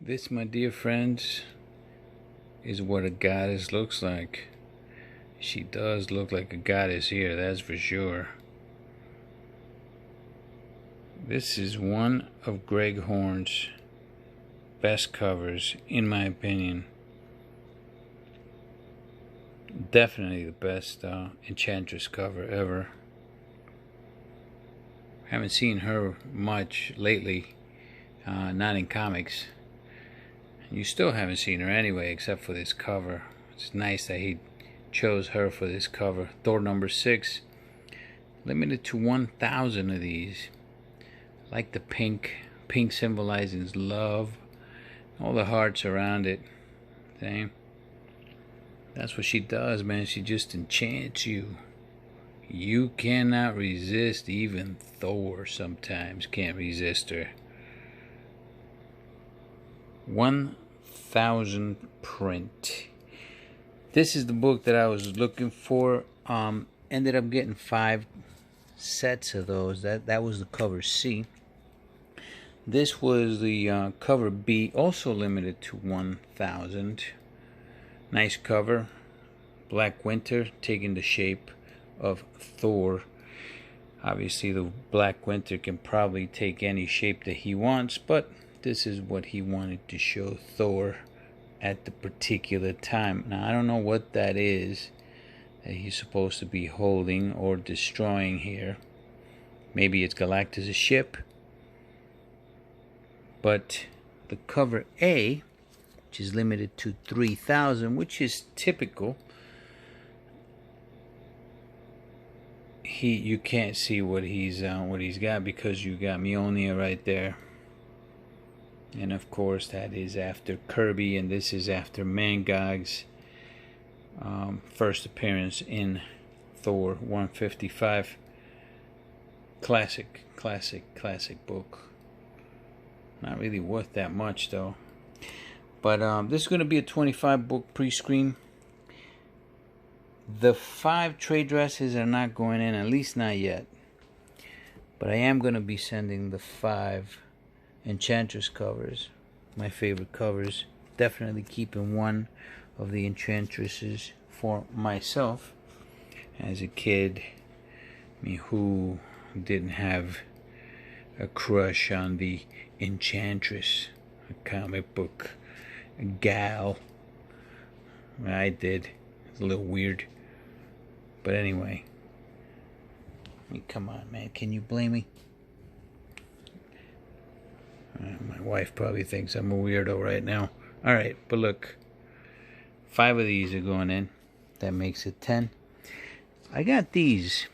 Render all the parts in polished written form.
This, my dear friends, is what a goddess looks like. She does look like a goddess here, that's for sure. This is one of Greg Horn's best covers, in my opinion. Definitely the best Enchantress cover ever. Haven't seen her much lately, not in comics. You still haven't seen her anyway, except for this cover. It's nice that he chose her for this cover. Thor number 6, limited to 1,000 of these. I like the pink symbolizing love, all the hearts around it. See? That's what she does, man. She just enchants you. You cannot resist. Even Thor sometimes can't resist her. 1,000 print. This is the book that I was looking for. Ended up getting 5 sets of those. That was the cover C. This was the cover B, also limited to 1,000. Nice cover. Black Winter taking the shape of Thor. Obviously the Black Winter can probably take any shape that he wants, but this is what he wanted to show Thor at the particular time. Now I don't know what that is that he's supposed to be holding or destroying here. Maybe it's Galactus' ship. But the cover A, which is limited to 3,000, which is typical. You can't see what he's got because you got Mjolnir right there. And of course that is after Kirby, and this is after Mangog's first appearance in Thor 155. Classic book. Not really worth that much though. But this is going to be a 25 book pre-screen. The 5 trade dresses are not going in, at least not yet. But I am going to be sending the 5 Enchantress covers, my favorite covers. Definitely keeping one of the Enchantresses for myself. As a kid, I mean, who didn't have a crush on the Enchantress, a comic book gal? I did. It's a little weird. But anyway, I mean, come on, man. Can you blame me? My wife probably thinks I'm a weirdo right now. Alright, but look. 5 of these are going in. That makes it 10. I got these.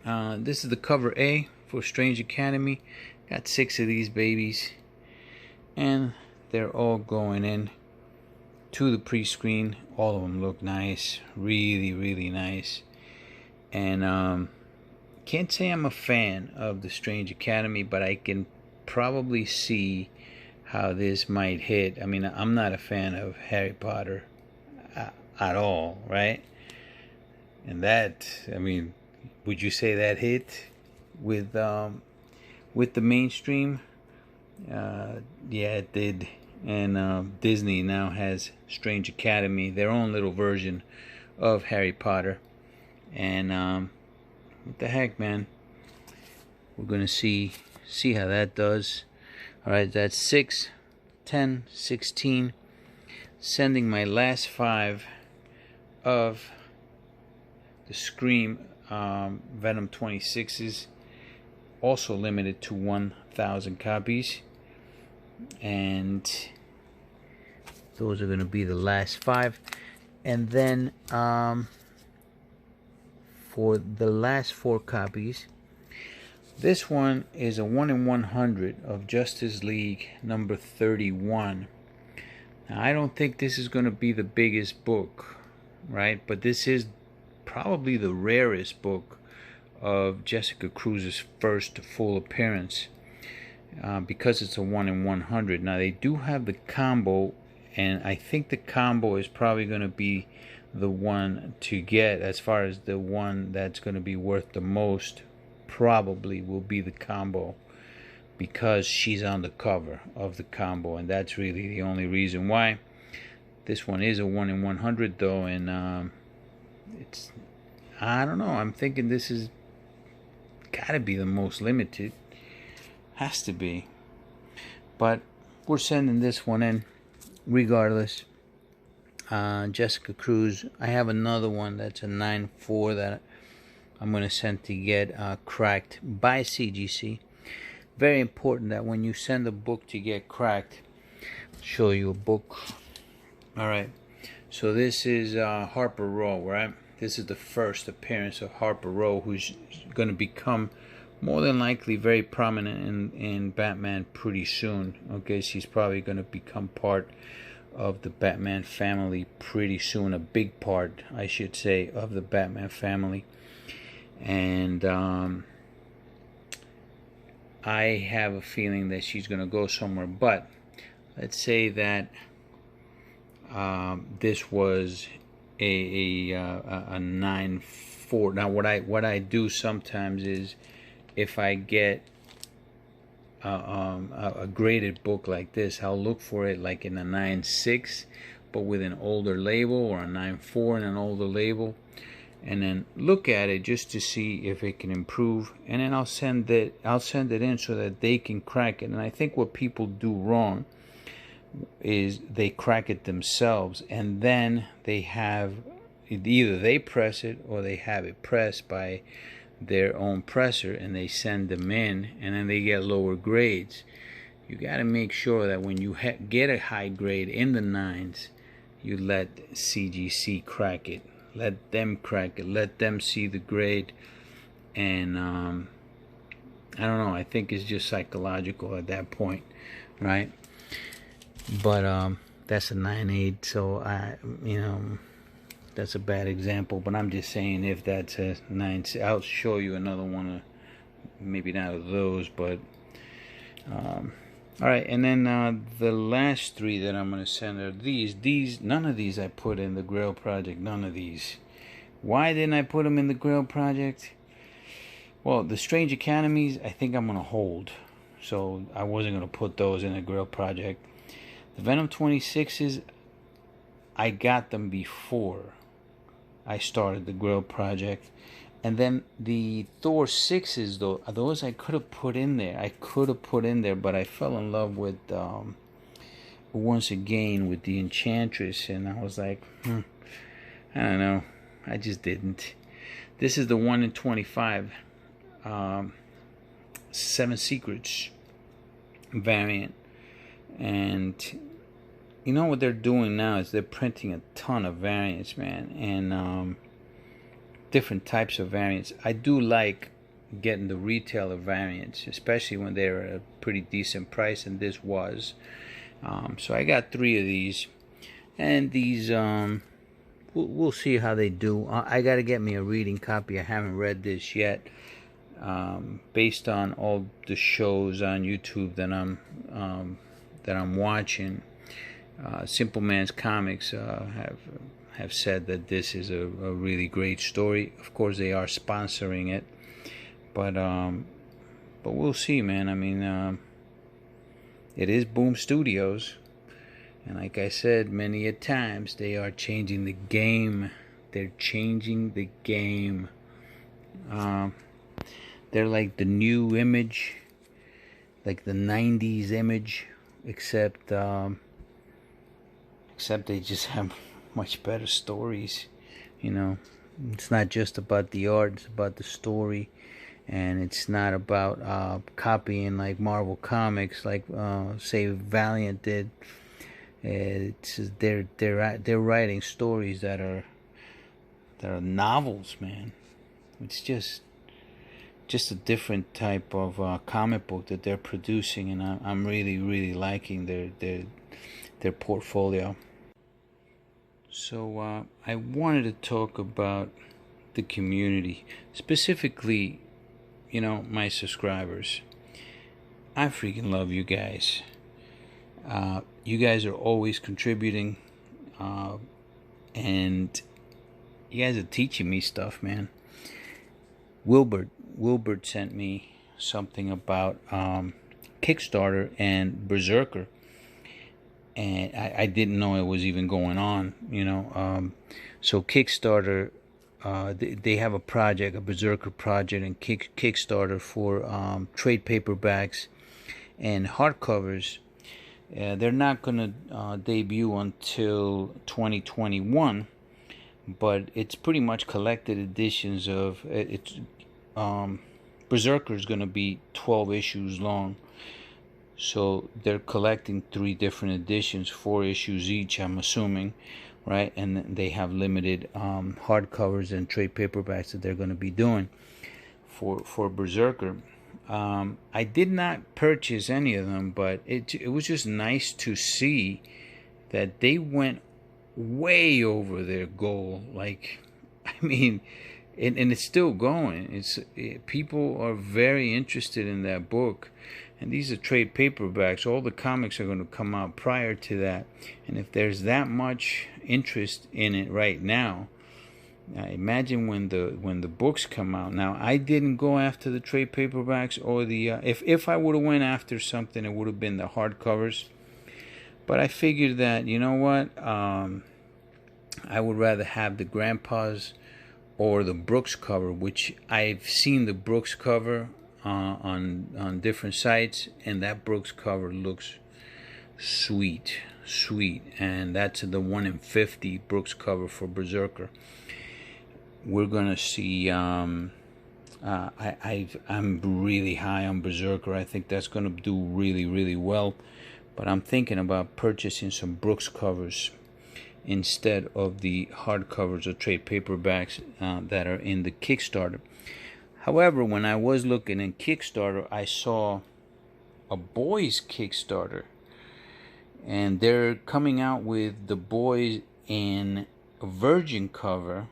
This is the cover A for Strange Academy. Got 6 of these babies. And they're all going in to the pre-screen. All of them look nice. Really nice. And can't say I'm a fan of the Strange Academy, but I can probably see how this might hit. I mean, I'm not a fan of Harry Potter at all, right? And that, I mean, would you say that hit with the mainstream? Yeah, it did. And Disney now has Strange Academy, their own little version of Harry Potter. And what the heck, man? We're gonna see how that does. Alright, that's 6, 10, 16. Sending my last 5 of the Scream Venom 26s, also limited to 1,000 copies. And those are going to be the last 5. And then for the last 4 copies, this one is a 1 in 100 of Justice League number 31. Now, I don't think this is going to be the biggest book, right? But this is probably the rarest book of Jessica Cruz's first full appearance, because it's a 1 in 100. Now, they do have the combo, and I think the combo is probably going to be the one to get, as far as the one that's going to be worth the most. Probably will be the combo. because she's on the cover of the combo, and that's really the only reason why. This one is a 1 in 100 though, and it's, I don't know, I'm thinking this is gotta be the most limited. Has to be. But we're sending this one in regardless. Jessica Cruz. I have another one that's a 9.4 that I'm going to send to get cracked by CGC. Very important that when you send a book to get cracked, show you a book. Alright, so this is Harper Row, right? This is the first appearance of Harper Row, who's going to become more than likely very prominent in Batman pretty soon. Okay, she's probably going to become part of the Batman family pretty soon, a big part, I should say, of the Batman family. And I have a feeling that she's going to go somewhere. But let's say that this was a 9.4. Now, what I do sometimes is, if I get a graded book like this, I'll look for it like in a 9.6, but with an older label, or a 9.4 and an older label, and then look at it just to see if it can improve, and then I'll send it in so that they can crack it. And I think what people do wrong is they crack it themselves, and then they have, either they press it or they have it pressed by their own presser, and they send them in, and then they get lower grades. You got to make sure that when you get a high grade in the 9s, you let CGC crack it. Let them crack it. Let them see the grade. And I don't know, I think it's just psychological at that point, right? But that's a 9.8, so that's a bad example, but I'm just saying, if that's a 9, I'll show you another one, maybe not of those, but alright. And then the last 3 that I'm going to send are these. None of these I put in the Grail project. None of these. Why didn't I put them in the Grail project? Well, the Strange Academies, I think I'm going to hold, so I wasn't going to put those in the Grail project. The Venom 26s, I got them before I started the Grail project. And then the Thor 6s, though, those I could have put in there. But I fell in love with, once again, with the Enchantress. And I was like, I don't know. I just didn't. This is the 1 in 25. 7 Secrets variant. And you know what they're doing now is they're printing a ton of variants, man, and different types of variants. I do like getting the retailer variants, especially when they're at a pretty decent price, and this was. So I got 3 of these, and these we'll see how they do. I got to get me a reading copy. I haven't read this yet. Based on all the shows on YouTube that I'm watching. Simple Man's Comics have said that this is a really great story. Of course, they are sponsoring it, but we'll see, man. I mean, it is Boom Studios, and like I said many a times, they are changing the game. They're changing the game. They're like the new Image, like the 90s Image, except they just have much better stories. You know, it's not just about the art, it's about the story, and it's not about copying like Marvel Comics, like say Valiant did. It's they're writing stories that are novels, man. It's just a different type of comic book that they're producing, and I'm really liking their portfolio. So I wanted to talk about the community, specifically, you know, my subscribers. I freaking love you guys. You guys are always contributing, and you guys are teaching me stuff, man. Willbert sent me something about Kickstarter and Berserker, and I didn't know it was even going on, you know. So Kickstarter, they have a project, a Berserker project, and Kickstarter for trade paperbacks and hardcovers. They're not going to debut until 2021, but it's pretty much collected editions of it's. Berserker is going to be 12 issues long, so they're collecting 3 different editions, 4 issues each, I'm assuming, right? And they have limited hardcovers and trade paperbacks that they're going to be doing for Berserker. I did not purchase any of them, but it was just nice to see that they went way over their goal. Like, I mean, and it's still going. People are very interested in that book, and these are trade paperbacks. All the comics are going to come out prior to that, and if there's that much interest in it right now, imagine when the books come out. Now, I didn't go after the trade paperbacks or the if I would have went after something, it would have been the hardcovers. But I figured that, you know what, I would rather have the Grandpa's or the Brooks cover, which I've seen the Brooks cover on different sites, and that Brooks cover looks sweet, and that's the 1 in 50 Brooks cover for Berserker. We're gonna see. I'm really high on Berserker. I think that's gonna do really well, but I'm thinking about purchasing some Brooks covers instead of the hardcovers or trade paperbacks that are in the Kickstarter. However, when I was looking in Kickstarter, I saw a Boys Kickstarter, and they're coming out with the Boys in a virgin cover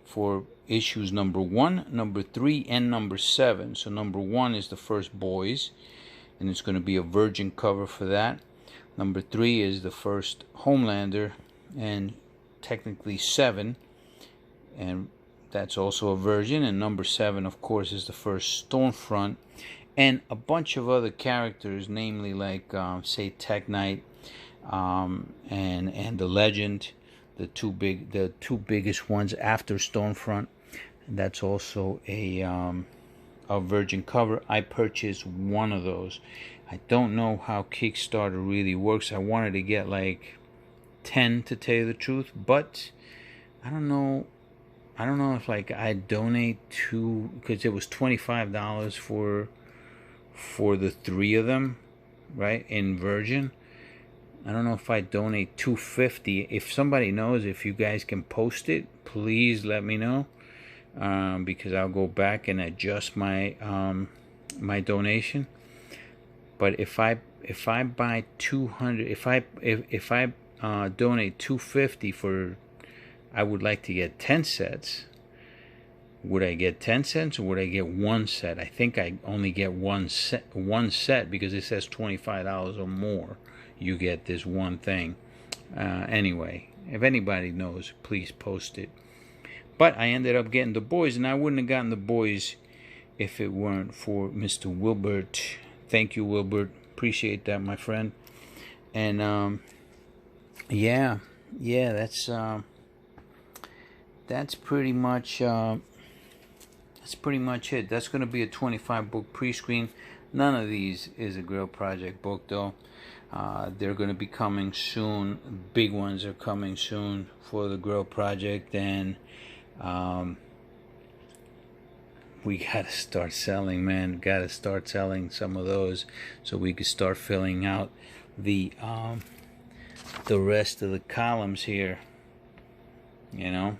for issues number 1, number 3, and number 7. So number 1 is the first Boys, and it's going to be a virgin cover for that. Number 3 is the first Homelander, and technically 7, and that's also a virgin. And number 7, of course, is the first Stormfront, and a bunch of other characters, namely like say Tech Knight, and the Legend, the two biggest ones after Stormfront. That's also a virgin cover. I purchased one of those. I don't know how Kickstarter really works. I wanted to get like 10, to tell you the truth, but I don't know if like I donate to, because it was $25 for the 3 of them, right, in virgin. I don't know if I donate $2.50. If somebody knows, if you guys can post it, please let me know, because I'll go back and adjust my my donation. But if I buy 200, if I donate $2.50 for, I would like to get 10 sets. Would I get 10 cents or would I get 1 set? I think I only get one set because it says $25 or more. You get this one thing. Anyway, if anybody knows, please post it. But I ended up getting the Boys, and I wouldn't have gotten the Boys if it weren't for Mr. Willbert. Thank you, Willbert. Appreciate that, my friend. And yeah, that's pretty much it. That's going to be a 25 book pre-screen. None of these is a Grail Project book, though. They're going to be coming soon. Big ones are coming soon for the Grail Project, and we got to start selling, man. Got to start selling some of those so we can start filling out the rest of the columns here. You know,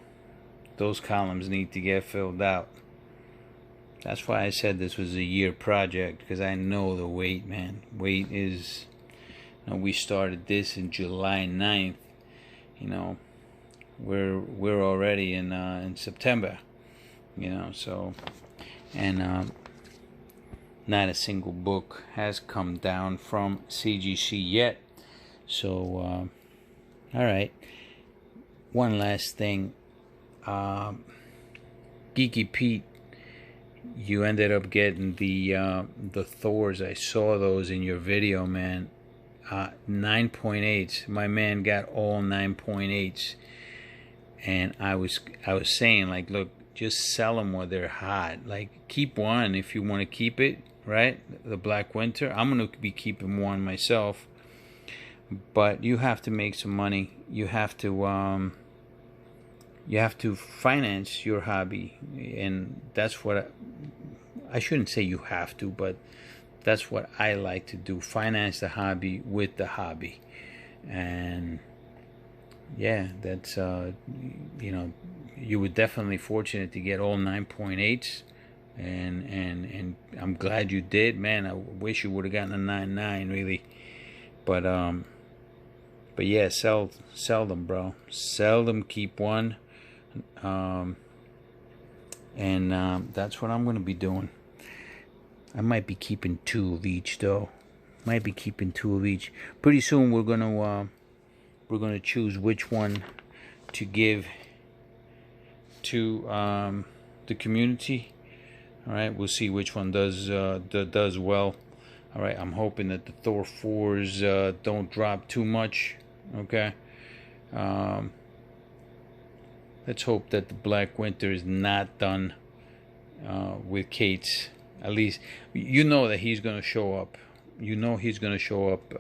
those columns need to get filled out. That's why I said this was a year project, because I know the wait, man. Wait is, you know, we started this in July 9th. You know, we're already in September. You know, so, and not a single book has come down from CGC yet. So, all right. One last thing. Geeky Pete, you ended up getting the Thors. I saw those in your video, man. 9.8s. My man got all 9.8s, and I was saying, like, look, just sell them while they're hot. Like, keep one if you want to keep it, right? The Black Winter. I'm gonna be keeping one myself, but you have to make some money. You have to finance your hobby, and that's what I shouldn't say you have to, but that's what I like to do. Finance the hobby with the hobby. And yeah, that's you were definitely fortunate to get all 9.8s, and I'm glad you did, man. I wish you would have gotten a 9.9 really, but yeah, sell them, bro. Sell them, keep one. That's what I'm gonna be doing. I might be keeping 2 of each, though. Might be keeping 2 of each. Pretty soon we're gonna choose which one to give to the community. All right, we'll see which one does well. All right, I'm hoping that the Thor 4s don't drop too much. Okay. Let's hope that the Black Winter is not done with Kate's. At least you know that he's going to show up. You know he's going to show up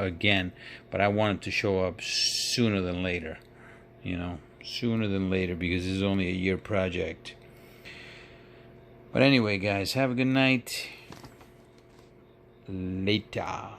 again. But I want him to show up sooner than later. You know, sooner than later, because this is only a year project. But anyway, guys, have a good night. Later.